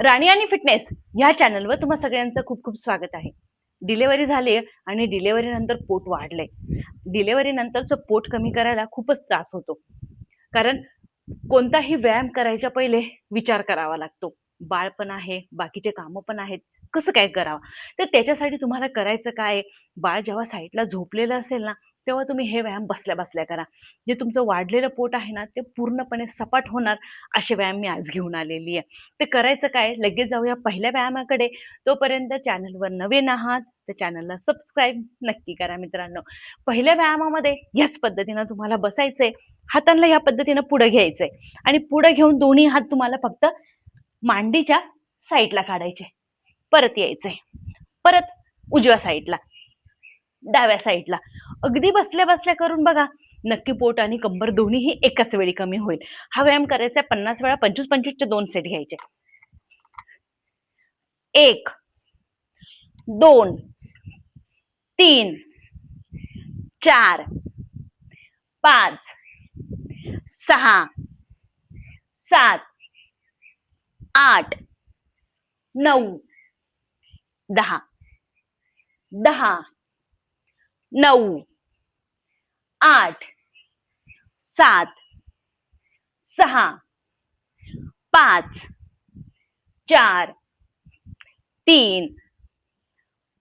राणी आणि फिटनेस ह्या चॅनलवर तुम्हा सगळ्यांचं खूप खूप स्वागत आहे. डिलेव्हरी झाली आणि डिलेव्हरी नंतर पोट वाढलंय. डिलेव्हरी नंतरचं पोट कमी करायला खूपच त्रास होतो, कारण कोणताही व्यायाम करायच्या पहिले विचार करावा लागतो. बाळ पण आहे, बाकीचे कामं पण आहेत, कसं काय करावं? तर त्याच्यासाठी तुम्हाला करायचं काय, बाळ जेव्हा साईडला झोपलेलं असेल ना, तेव्हा तुम्ही हे व्यायाम बसल्या बसल्या करा. जे तुमचं वाढलेलं पोट आहे ना, ते पूर्णपणे सपाट होणार असे व्यायाम मी आज घेऊन आलेली आहे. ते करायचं काय, लगेच जाऊया पहिल्या व्यायामाकडे. तोपर्यंत चॅनलवर नवीन आहात तर चॅनलला सबस्क्राईब नक्की करा मित्रांनो. पहिल्या व्यायामामध्ये याच पद्धतीनं तुम्हाला बसायचंय, हातांना या पद्धतीनं पुढे घ्यायचंय आणि पुढे घेऊन दोन्ही हात तुम्हाला फक्त मांडीच्या साईडला काढायचे. परत यायचंय, परत उजव्या साईडला, डाव्या साईडला. अगदी बसल्या बसल्या करून बघा, नक्की पोट आणि कंबर दोन्हीही एकाच वेळी कमी होईल. हा व्यायाम करायचा 50 वेळा, 25-25 चे 2 सेट घ्यायचे. 1 2 3 4 5 6 7 8 9 10 10 9 8 7 6 5 4 3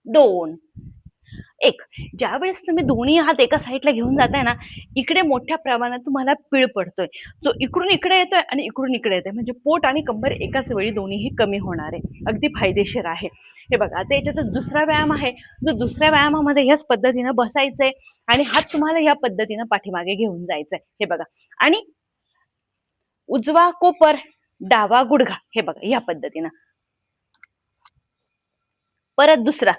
2 1. ज्या वेळेस तुम्ही दोन्ही हात एका साईडला घेऊन जाताय ना, इकडे मोठ्या प्रमाणात तुम्हाला पीळ पडतोय, जो इकडून इकडे येतोय आणि इकडून इकडे येतोय, म्हणजे पोट आणि कंबर एकाच वेळी दोन्हीही कमी होणार आहे. अगदी फायदेशीर आहे. हे बघा, आता याच्यात दुसरा व्यायाम आहे, जो दुसऱ्या व्यायामामध्ये ह्याच पद्धतीनं बसायचंय आणि हात तुम्हाला ह्या पद्धतीनं पाठीमागे घेऊन जायचंय. हे बघा, आणि उजवा कोपर, डावा गुडघा, हे बघा ह्या पद्धतीनं. परत दुसरा,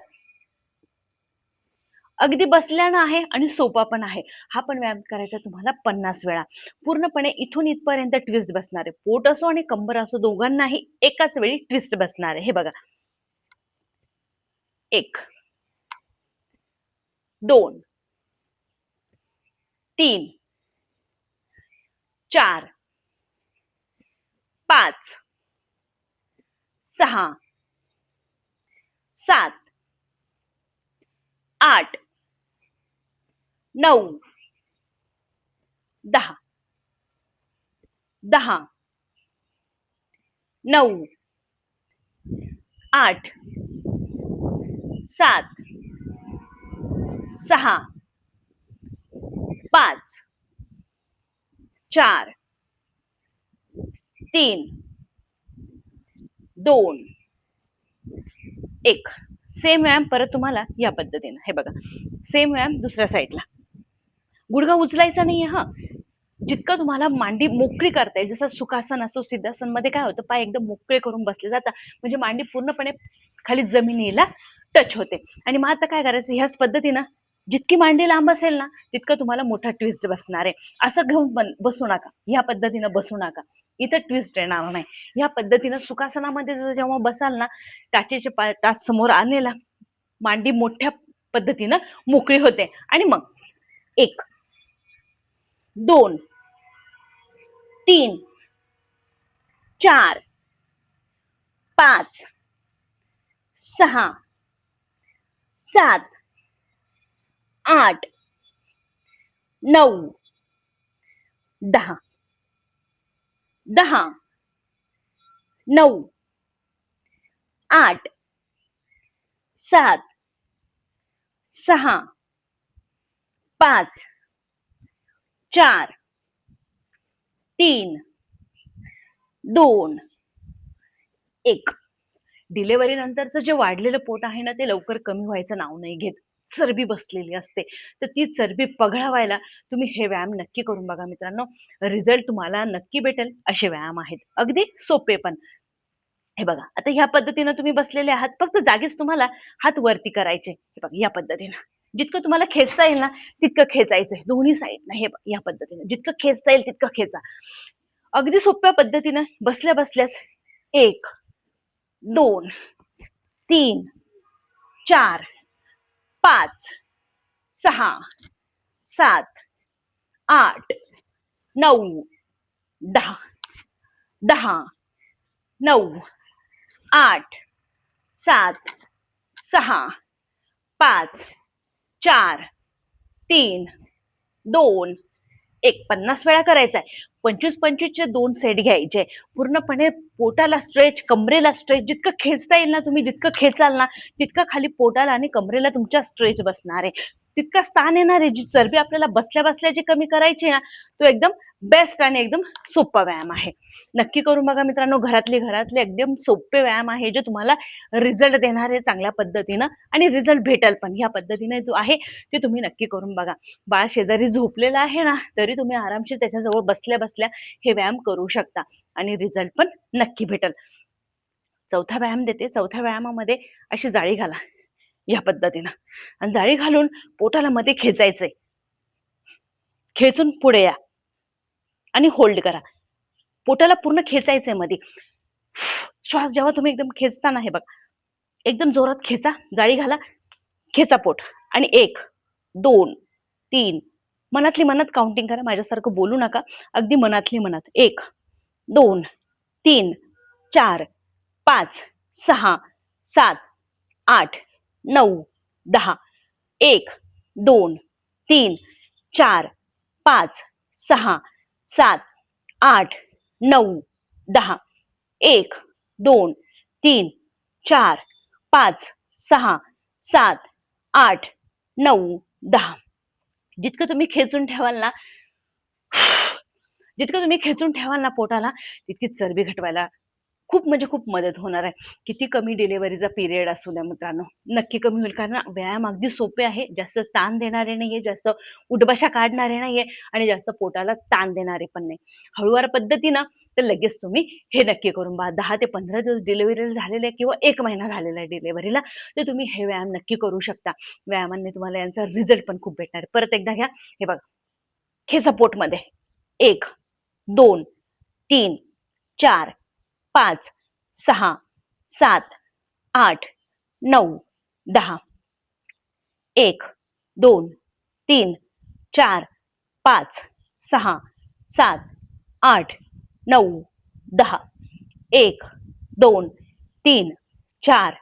अगदी बसल्यानं आहे आणि सोपा पण आहे. हा पण व्यायाम करायचा तुम्हाला 50 वेळा. पूर्णपणे इथून इथपर्यंत ट्विस्ट बसणार आहे. पोट असो आणि कंबर असो, दोघांनाही एकाच वेळी ट्विस्ट बसणार आहे. हे बघा, 1 2 3 4 5 6 7 8 9 10 10 9 8 7 6 5 4 3 2 1. सेम व्यायाम परत तुम्हाला या पद्धतीनं. हे बघा, सेम व्यायाम दुसऱ्या साईडला. गुडघा उचलायचा नाहीये हा. जितकं तुम्हाला मांडी मोकळी करता येईल, जसं सुखासन असो, सिद्धासन मध्ये काय होतं, पाय एकदम मोकळे करून बसले जातात, म्हणजे मांडी पूर्णपणे खाली जमिनीला टच होते. आणि मग आता काय करायचं, ह्याच पद्धतीनं जितकी मांडी लांब असेल ना, तितकं तुम्हाला मोठा ट्विस्ट बसणार आहे. असं घेऊन बसू नका, ह्या पद्धतीनं बसू नका, इथं ट्विस्ट येणार नाही. ह्या पद्धतीनं सुखासनामध्ये जेव्हा बसाल ना, टाचेचे पाय टाच समोर आणलेला, मांडी मोठ्या पद्धतीनं मोकळी होते. आणि मग 1 2 3 4 5 6 7 8 9 10 10 9 8 7 6 5 4 3 2 1. डिलेव्हरी नंतरचं जे वाढलेलं पोट आहे ना, ते लवकर कमी व्हायचं नाव नाही घेत. चरबी बसलेली असते, तर ती चरबी पगळवायला तुम्ही हे व्यायाम नक्की करून बघा मित्रांनो. रिझल्ट तुम्हाला नक्की भेटेल असे व्यायाम आहेत, अगदी सोपे पण. हे बघा, आता ह्या पद्धतीनं तुम्ही बसलेले आहात, फक्त जागीच तुम्हाला हात वरती करायचे. हे बघा, या पद्धतीनं जितकं तुम्हाला खेचता येईल ना, तितकं खेचायचंय दोन्ही साईडनं. हे या पद्धतीनं जितकं खेचता येईल तितकं खेचा. अगदी सोप्या पद्धतीनं बसल्या बसल्याच 1 2 3 4 5 6 7 8 9 10 10 9 8 7 6 5 4 3 2 1. 50 वेळा करायचा आहे. 25-25चे 2 सेट घ्यायचे. पूर्णपणे पोटाला स्ट्रेच, कमरेला स्ट्रेच, जितकं खेचता येईल ना तुम्ही, जितकं खेचाल ना तितकं खाली पोटाला आणि कमरेला तुमच्या स्ट्रेच बसणार आहे, तितका स्थान येणार आहे. जी चरबी आपल्याला बसल्या बसल्या जी कमी करायची ना, तो एकदम बेस्ट आणि एकदम सोपा व्यायाम आहे. नक्की करून बघा मित्रांनो. घरातले एकदम सोपे व्यायाम आहे, जे तुम्हाला रिझल्ट देणार आहे चांगल्या पद्धतीनं, आणि रिझल्ट भेटेल पण. ह्या पद्धतीने जो आहे ते तुम्ही नक्की करून बघा. बाळ शेजारी झोपलेलं आहे ना, तरी तुम्ही आरामशीर त्याच्याजवळ बसल्या बसल्या हे व्यायाम करू शकता आणि रिझल्ट पण नक्की भेटेल. चौथा व्यायाम देते. चौथ्या व्यायामामध्ये अशी जाळी घाला या पद्धतीनं, आणि जाळी घालून पोटाला मध्ये खेचायचंय. खेचून पुढे या आणि होल्ड करा. पोटाला पूर्ण खेचायचंय मध्ये. श्वास जेव्हा तुम्ही एकदम खेचताना, हे बघा, एकदम जोरात खेचा, जाळी घाला, खेचा पोट, आणि 1 2 3, मनातली मनात काउंटिंग करा. माझ्यासारखं बोलू नका, अगदी मनातली मनात. 1 2 3 4 5 6 7 8 9 10. 1 2 3 4 5 6 7 8 9 10. 1 2 3 4 5 6 7 8 9 10. जितकं तुम्ही खेचून ठेवाल ना, पोटाला, तितकी चरबी घटवायला खूप म्हणजे खूप मदत होणार आहे. किती कमी डिलिव्हरीचा पिरियड असू द्या मित्रांनो, नक्की कमी होईल. कारण व्यायाम अगदी सोपे आहे. जास्त ताण देणारे नाहीये, जास्त उठबशा काढणारे नाहीये, आणि जास्त पोटाला ताण देणारे पण नाही. हळूवार पद्धतीनं तर लगेच तुम्ही हे नक्की करून पहा. 10 ते 15 दिवस डिलिव्हरीला झालेले किंवा 1 महिना झालेला आहे डिलिव्हरीला, तर तुम्ही हे व्यायाम नक्की करू शकता. व्यायामाने तुम्हाला यांचा रिझल्ट पण खूप भेटणार. परत एकदा घ्या. हे बघा, खेचा पोटमध्ये. 1 2 3 4 5 6 7 8 9 10. 1 2 3 4 5 6 7 8 9 10. 1 2 3 4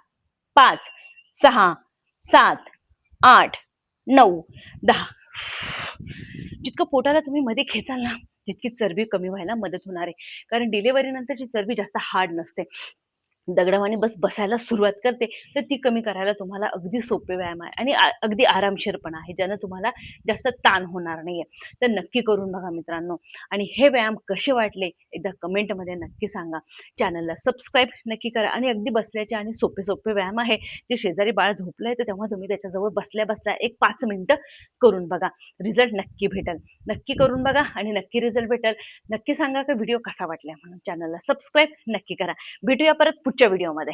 5 6 7 8 9 10. जितकं पोटाला तुम्ही मध्ये खेचाल ना, तितकी चरबी कमी व्हायला मदत होणार आहे. कारण डिलिव्हरी नंतरची चरबी जास्त हार्ड नसते, दगडावाने बसायला सुरुवात करते. तर ती कमी करायला तुम्हाला अगदी सोपे व्यायाम आहे, आणि अगदी आरामशीर पण आहे, ज्यानं तुम्हाला जास्त ताण होणार नाहीये. तर नक्की करून बघा मित्रांनो. आणि हे व्यायाम कसे वाटले एकदा कमेंटमध्ये नक्की सांगा. चॅनलला सबस्क्राईब नक्की करा. आणि अगदी बसल्याचे आणि सोपे सोपे व्यायाम आहे, जे शेजारी बाळ झोपलंय तर तेव्हा तुम्ही त्याच्याजवळ बसल्या बसल्या 5 मिनिटं करून बघा. रिझल्ट नक्की भेटेल. नक्की करून बघा आणि नक्की रिझल्ट भेटेल. नक्की सांगा की व्हिडिओ कसा वाटला म्हणून. चॅनलला सबस्क्राईब नक्की करा. भेटूया परत पुढच्या व्हिडिओमध्ये.